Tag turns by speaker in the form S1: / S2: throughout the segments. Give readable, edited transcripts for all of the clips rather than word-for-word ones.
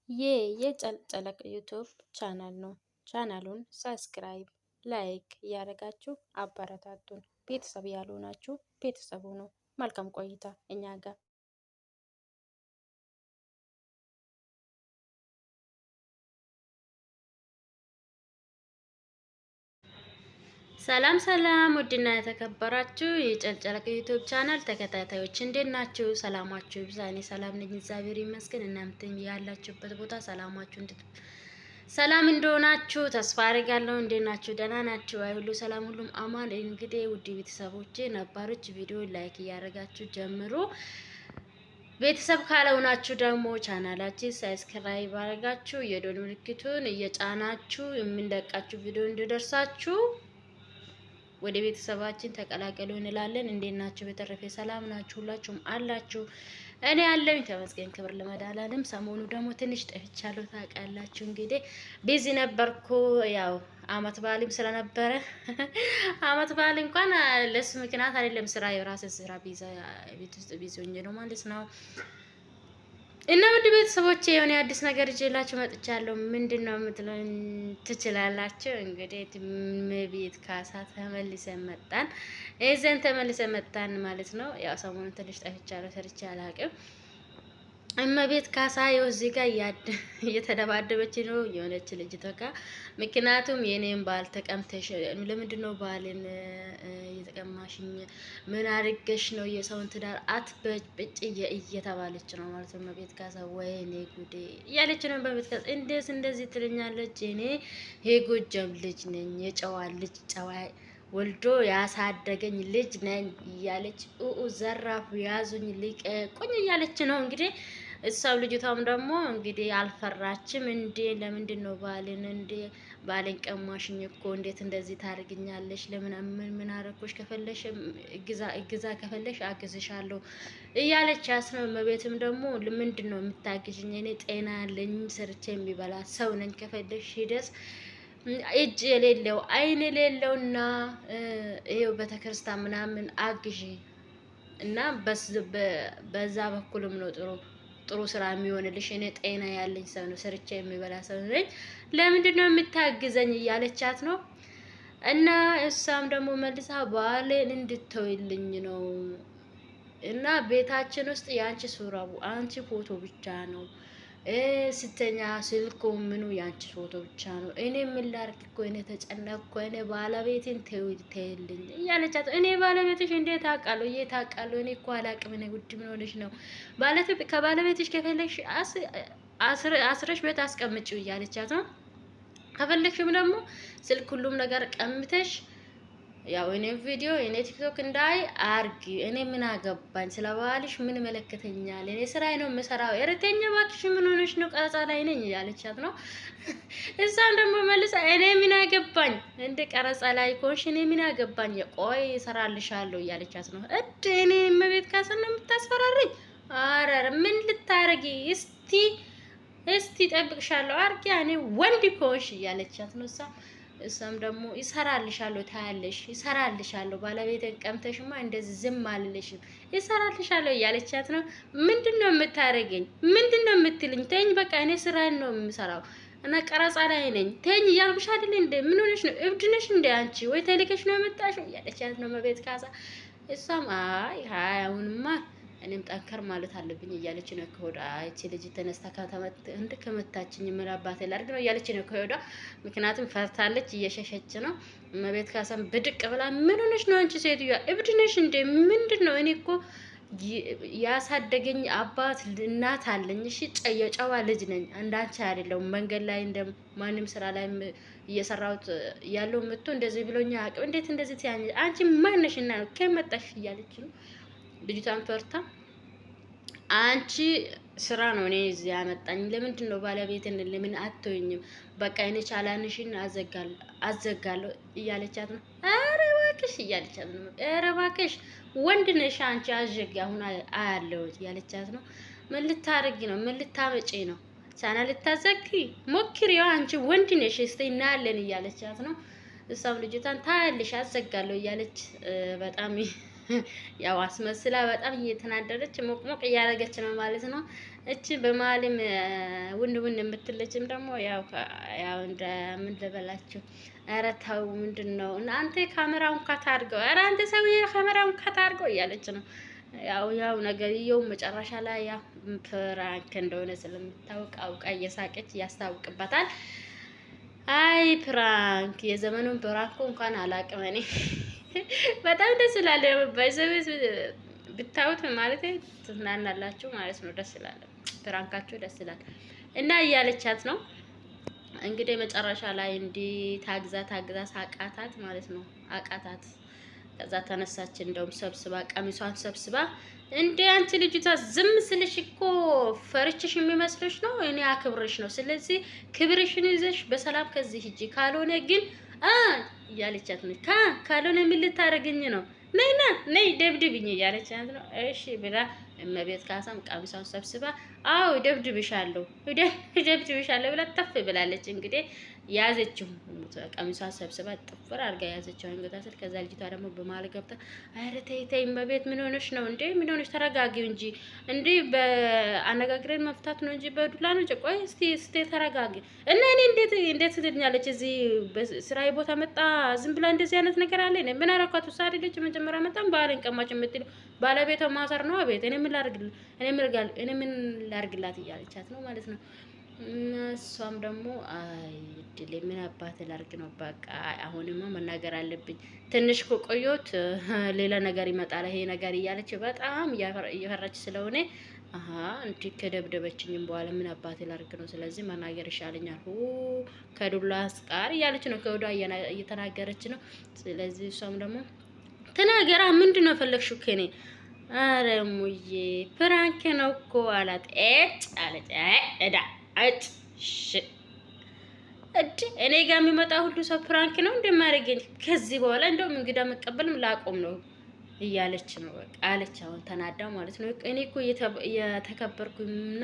S1: ይህ የጨለቅ ዩቱብ ቻናል ነው። ቻናሉን ሰብስክራይብ፣ ላይክ እያደረጋችሁ አበረታቱን። ቤተሰብ ያልሆናችሁ ቤተሰቡ ነው። መልካም ቆይታ እኛ ጋር። ሰላም ሰላም፣ ውድና የተከበራችሁ የጨለቅ ዩቱብ ቻናል ተከታታዮች እንዴት ናችሁ? ሰላማችሁ ይብዛ። እኔ ሰላም ነኝ፣ እግዚአብሔር ይመስገን። እናንተም ያላችሁበት ቦታ ሰላም እንደሆናችሁ ተስፋ አድርጋለሁ። እንዴት ናችሁ? ደህና ናችሁ? አይ ሁሉ ሰላም፣ ሁሉም አማን። እንግዲህ ውድ ቤተሰቦቼ ነባሮች ቪዲዮ ላይክ እያደረጋችሁ ጀምሩ። ቤተሰብ ካልሆናችሁ ደግሞ ቻናላችን ሰብስክራይብ አድርጋችሁ የደወል ምልክቱን እየጫናችሁ የምንለቃችሁ ቪዲዮ እንዲደርሳችሁ ወደ ቤተሰባችን ተቀላቀሉ እንላለን። እንዴት ናችሁ? በተረፈ ሰላም ናችሁ? ሁላችሁም አላችሁ? እኔ ያለኝ ተመስገን፣ ክብር ለመድኃኒዓለም። ሰሞኑ ደግሞ ትንሽ ጠፍቻለሁ ታውቃላችሁ። እንግዲህ ቢዚ ነበርኩ። ያው አመት በዓልም ስለነበረ አመት በዓል እንኳን ለሱ ምክንያት አይደለም፣ ስራ የራሴ ስራ ቤት ውስጥ ቢዚ ሆኜ ነው ማለት ነው። እና ውድ ቤተሰቦቼ የሆነ አዲስ ነገር ይዤላችሁ መጥቻለሁ። ምንድነው የምትሉን ትችላላችሁ። እንግዲህ እመቤት ካሳ ተመልሰን መጣን። እዘን ተመልሰን መጣን ማለት ነው። ያው ሰሞኑን ትንሽ ጠፍቻለሁ፣ ሰርቼ አላውቅም። እመቤት ካሳ እዚህ ጋር እየተደባደበች ነው የሆነች ልጅቷ ጋር። ምክንያቱም የኔን ባል ተቀምተሽ ለምንድን ነው ባልን እየተቀማሽኝ? ምን አድርገሽ ነው የሰውን ትዳር አትበጭ እየተባለች ነው ማለት ነው። እመቤት ካሳ ወይኔ ጉዴ እያለች ነው። እመቤት ካሳ እንደዚህ ትልኛለች። እኔ የጎጃም ልጅ ነኝ፣ የጨዋ ልጅ ጨዋ ወልዶ ያሳደገኝ ልጅ ነኝ እያለች ዘራፍ ያዙኝ ሊቀቁኝ እያለች ነው እንግዲህ። እሷም ልጅቷም ደግሞ እንግዲህ አልፈራችም እንዴ። ለምንድን ነው ባልን ቀማሽኝ እኮ እንዴት እንደዚህ ታርግኛለሽ? ለምን ምን አረኩሽ? ከፈለሽ እግዛ ከፈለሽ አግዝሻለሁ እያለች ያስነው። እመቤትም ደግሞ ምንድን ነው የምታግዥኝ? እኔ ጤና ያለኝ ሰርቼ የሚበላ ሰው ነኝ። ከፈለሽ ሂደስ እጅ የሌለው አይን የሌለውና ይሄው ቤተክርስቲያን ምናምን አግዢ እና በዛ በኩልም ነው ጥሩ ስራ የሚሆንልሽ። እኔ ጤና ያለኝ ሰው ነው፣ ሰርቼ የሚበላ ሰው ነኝ። ለምንድን ነው የምታግዘኝ እያለቻት ነው። እና እሷም ደግሞ መልሳ ባሌን እንድትተውልኝ ነው እና ቤታችን ውስጥ የአንቺ ሱራቡ አንቺ ፎቶ ብቻ ነው ስተኛ ስልኩ ምኑ ያንቺ ፎቶ ብቻ ነው። እኔ ምን ላድርግ እኮ እኔ ተጨነቅኩ። እኔ ባለቤቴን ተይልኝ እያለቻት፣ እኔ ባለቤትሽ እንዴት አውቃለሁ? የት አውቃለሁ? እኔ እኮ አላውቅም። እኔ ውድ ምን ሆነሽ ነው? ከባለቤትሽ ከፈለግሽ አስረሽ ቤት አስቀምጪው እያለቻት ነው። ከፈለግሽም ደግሞ ስልክ ሁሉም ነገር ቀምተሽ ያው እኔ ቪዲዮ እኔ ቲክቶክ እንዳይ አርጊ። እኔ ምን አገባኝ? ስለባልሽ ምን መለከተኛል? እኔ ስራዬ ነው የምሰራው። እረተኛ ባክሽ፣ ምን ሆነሽ ነው? ቀረጻ ላይ ነኝ እያለቻት ነው። እዛም ደግሞ መልሳ እኔ ምን አገባኝ? እንደ ቀረጻ ላይ ኮንሽ እኔ ምን አገባኝ? ቆይ እሰራልሻለሁ እያለቻት ነው። እኔ እመቤት ካሳ ነው የምታስፈራሪኝ? አረ ምን ልታረጊ? እስቲ ጠብቅሻለሁ አርጊ። እኔ ወንድ ኮንሽ እያለቻት ነው እሷም ደግሞ ይሰራልሻለሁ፣ ታያለሽ፣ ይሰራልሻለሁ፣ ባለቤቴን ቀምተሽማ እንደዚህ ዝም አልልሽም፣ ይሰራልሻለሁ እያለቻት ነው። ምንድነው የምታረገኝ? ምንድነው የምትልኝ? ተኝ በቃ እኔ ስራዬን ነው የምሰራው እና ቀረጻ ላይ ነኝ። ተኝ እያልኩሽ አይደል እንዴ? ምን ሆነሽ ነው? እብድ ነሽ እንዴ አንቺ? ወይ ተልከሽ ነው የመጣሽው እያለቻት ነው እመቤት ካሳ። እሷም አይ አሁንማ እኔም ጠንከር ማለት አለብኝ እያለች ነው ከሆዳ። እቺ ልጅ ተነስታ ከመታችኝ ምን አባቴ ላድርግ ነው እያለች ነው ከሆዳ። ምክንያቱም ፈርታለች፣ እየሸሸች ነው። እመቤት ካሳም ብድቅ ብላ ምን ሆነሽ ነው አንቺ ሴትዮዋ? እብድ ነሽ እንዴ? ምንድን ነው? እኔ እኮ ያሳደገኝ አባት እናት አለኝ። እሺ የጨዋ ልጅ ነኝ፣ እንዳንቺ አይደለሁም። መንገድ ላይ እንደ ማንም ስራ ላይ እየሰራሁት ያለው መጥቶ እንደዚህ ብሎኛ አቅም እንዴት እንደዚህ ትያኝ? አንቺ ማንነሽና ነው ከመጣሽ እያለች ነው ልጅቷን ፈርታ። አንቺ ስራ ነው እኔ እዚህ ያመጣኝ። ለምንድን ነው ባለቤትን ለምን አትተውኝም? በቃ እኔ ቻላንሽን አዘጋለሁ እያለቻት ነው። ኧረ እባክሽ እያለቻት ነው። ኧረ እባክሽ ወንድ ነሽ አንቺ አዘጊ፣ አሁን አያለው እያለቻት ነው። ምን ልታረጊ ነው? ምን ልታመጪ ነው? ቻናል ልታዘጊ ሞክሪው፣ አንቺ ወንድ ነሽ፣ እስቲ እናያለን እያለቻት ነው። እሷም ልጅቷን ታያለሽ አዘጋለሁ እያለች በጣም ያው አስመስላ በጣም እየተናደረች ሞቅሞቅ እያደረገች ነው ማለት ነው። እቺ በመሀልም ውን የምትለችም ደግሞ ያው እንደ ምን ልበላችሁ፣ ኧረ ተው ምንድነው እናንተ ካሜራውን ካታርገው፣ ኧረ አንተ ሰውዬ ካሜራውን ካታርገው እያለች ነው። ያው ነገርየው መጨረሻ ላይ ያው ፕራንክ እንደሆነ ስለምታውቅ አውቃ እየሳቀች ያስታውቅባታል። አይ ፕራንክ የዘመኑን ፕራንክ እንኳን አላቅም እኔ በጣም ደስ ይላል። ባይዘቤት ብታዩት ማለት ትዝናናላችሁ ማለት ነው። ደስ ይላል፣ ፕራንካችሁ ደስ ይላል። እና እያለቻት ነው እንግዲህ መጨረሻ ላይ እንዲህ ታግዛ ሳቃታት ማለት ነው። አቃታት። ከዛ ተነሳች። እንደውም ሰብስባ ቀሚሷን ሰብስባ እንዴ አንቺ ልጅቷ ዝም ስልሽ እኮ ፈርችሽ የሚመስልሽ ነው፣ እኔ አክብርሽ ነው። ስለዚህ ክብርሽን ይዘሽ በሰላም ከዚህ ሂጂ፣ ካልሆነ ግን እያለቻት ነው። ካልሆነ ምን ልታረግኝ ነው? ነይ ደብድብኝ እያለቻት ነው። እሺ ብላ እመቤት ካሳም ቀሚሷን ሰብስባ አዎ ደብድብሻለሁ ብላ ተፍ ብላለች። እንግዲህ ያዘችው ቀሚሷን ሰብስባ ጥፍር አድርጋ ያዘችው አንገቷ ስር። ከዛ ልጅቷ ደግሞ በማል ገብታ አረ ተይ እመቤት ምን ሆነሽ ነው እንዴ? ምን ሆነሽ? ተረጋጊው እንጂ እንዴ በአነጋግረን መፍታት ነው እንጂ በዱላ ነው። ቆይ እስቲ ተረጋጊ። እና እኔ እንዴት ትልኛለች? እዚህ በስራዬ ቦታ መጣ ዝም ብላ እንደዚህ አይነት ነገር አለ። እኔ ምን አረኳት? ውሳሪ ልጅ መጀመሪያ መጣም ባልን ቀማች የምትለው ባለቤቷ ማሰር ነው። አቤት እኔ ምን ላርግላት እያለቻት ነው ማለት ነው። እሷም ደግሞ አይ ድሌ ምን አባት ላርግ ነው፣ በቃ አሁንማ መናገር አለብኝ፣ ትንሽ ከቆየሁት ሌላ ነገር ይመጣል ይሄ ነገር እያለች በጣም እየፈራች ስለሆነ እንዴ ከደብደበችኝም በኋላ ምን አባት ላርግ ነው፣ ስለዚህ መናገር ይሻለኛል ከዱላ አስቃር እያለች ነው። ከወዷ እየተናገረች ነው። ስለዚህ እሷም ደግሞ ተናገራ ምንድነው ፈለግሽው ከኔ? አረ ሙዬ ፕራንክ ነው እኮ አላት። አለች እኔ ጋር የሚመጣ ሁሉ ሰው ፕራንክ ነው እንደማያደርገኝ ከዚህ በኋላ እንደውም እንግዳ መቀበልም ላቆም ነው እያለች ነው በቃ አለች። አሁን ተናዳ ማለት ነው። እኔ እኮ የተከበርኩና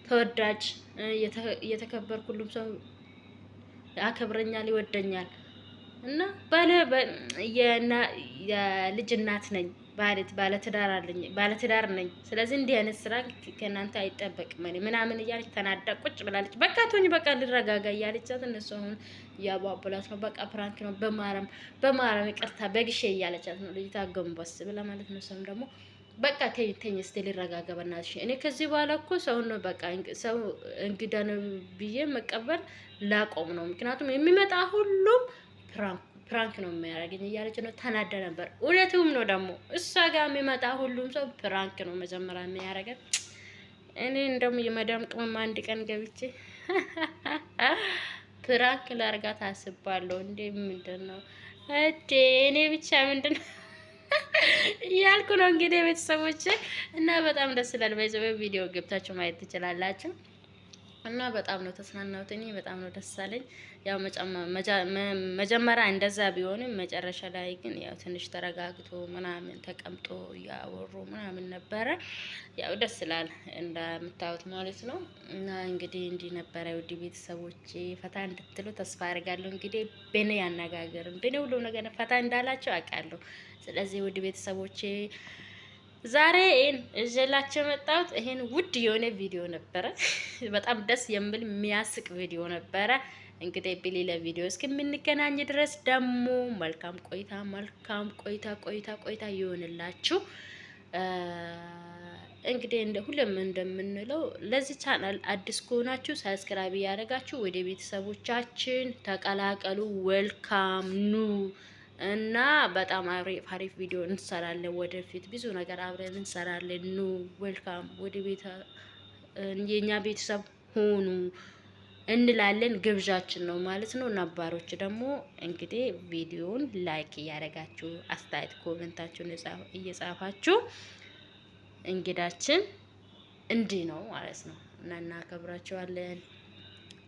S1: ተወዳጅ የተከበርኩ ሁሉም ሰው ያከብረኛል ይወደኛል እና የልጅ እናት ነኝ፣ ባለትዳር ነኝ። ስለዚህ እንዲህ አይነት ስራ ከእናንተ አይጠበቅም ምናምን እያለች ተናዳ ቁጭ ብላለች። በቃ ቶኝ በቃ ልረጋጋ እያለቻት እነሱ አሁን እያባበላት ነው። በቃ ፕራንክ ነው በማረም ይቅርታ በግሼ እያለቻት ነው። ልጅቷ ገንቦስ ብላ ማለት ነው። ሰውም ደግሞ በቃ ተኝ እስቲ ልረጋጋ በእናትሽ። እኔ ከዚህ በኋላ እኮ ሰው ነው በቃ ሰው እንግዳ ነው ብዬ መቀበል ላቆም ነው። ምክንያቱም የሚመጣ ሁሉም ፕራንክ ነው የሚያደርገኝ እያለች ነው። ተናዳ ነበር። እውነቱም ነው ደግሞ እሷ ጋር የሚመጣ ሁሉም ሰው ፕራንክ ነው መጀመሪያ የሚያደርገን። እኔ እንደውም የመዳም ቅመም አንድ ቀን ገብቼ ፕራንክ ላርጋት አስባለሁ። እንዴ ምንድነው እኔ ብቻ ምንድነው እያልኩ ነው እንግዲህ ቤተሰቦቼ። እና በጣም ደስ ይላል። በዚህ ቪዲዮ ገብታችሁ ማየት ትችላላችሁ። እና በጣም ነው ተስናናሁት። እኔ በጣም ነው ደስ አለኝ። ያው መጀመሪያ እንደዛ ቢሆንም መጨረሻ ላይ ግን ያው ትንሽ ተረጋግቶ ምናምን ተቀምጦ ያወሩ ምናምን ነበረ። ያው ደስ ይላል እንደምታዩት ማለት ነው። እና እንግዲህ እንዲህ ነበረ ውድ ቤተሰቦቼ። ፈታ እንድትሉ ተስፋ አድርጋለሁ። እንግዲህ በኔ ያነጋገር በኔ ሁሉ ነገር ፈታ እንዳላችሁ አውቃለሁ። ስለዚህ ውድ ቤተሰቦቼ ዛሬ እጀላችሁ መጣሁት። ይሄን ውድ የሆነ ቪዲዮ ነበረ። በጣም ደስ የሚል የሚያስቅ ቪዲዮ ነበረ። እንግዲህ በሌላ ቪዲዮ እስከምንገናኝ ድረስ ደግሞ መልካም ቆይታ ይሆንላችሁ። እንግዲህ ሁሉም እንደምንለው ለዚህ ቻናል አዲስ ከሆናችሁ ሰብስክራይብ ያደርጋችሁ ወደ ቤተሰቦቻችን ተቀላቀሉ። ዌልካም ኑ እና በጣም አሪፍ ቪዲዮ እንሰራለን። ወደፊት ብዙ ነገር አብረን እንሰራለን። ኑ ዌልካም ወደ የኛ ቤተሰብ ሆኑ እንላለን። ግብዣችን ነው ማለት ነው። ነባሮች ደግሞ እንግዲህ ቪዲዮውን ላይክ እያደረጋችሁ አስተያየት ኮሜንታችሁን እየጻፋችሁ እንግዳችን እንዲህ ነው ማለት ነው እና እናከብራችኋለን።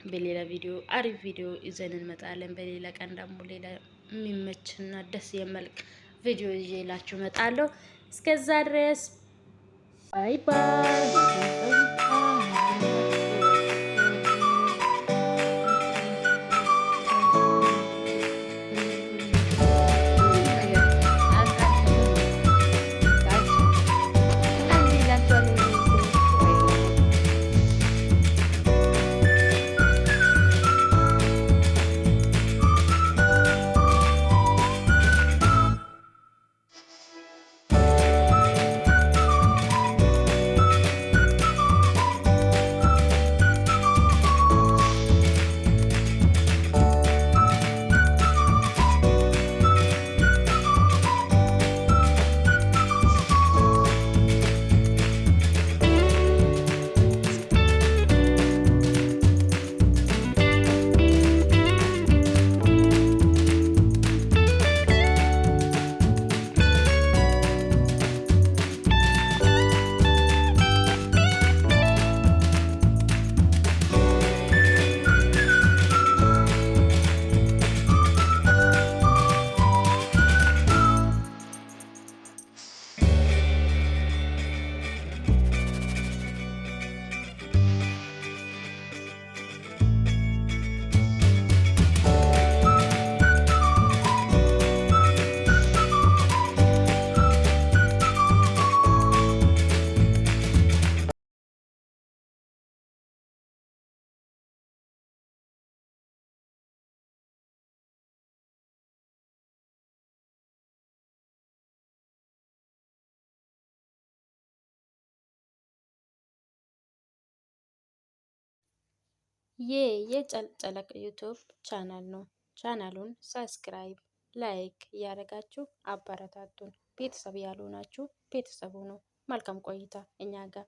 S1: በሌላ ቪዲዮ አሪፍ ቪዲዮ ይዘን እንመጣለን። በሌላ ቀን ደግሞ ሌላ የሚመችና ደስ የሚልቅ ቪዲዮ ይዤላችሁ እመጣለሁ። እስከዛ ድረስ ባይ ባይ። ይህ የጨለቅ ዩቱብ ቻናል ነው። ቻናሉን ሰብስክራይብ፣ ላይክ እያደረጋችሁ አበረታቱን። ቤተሰብ ያልሆናችሁ ቤተሰቡ ነው። መልካም ቆይታ እኛ ጋር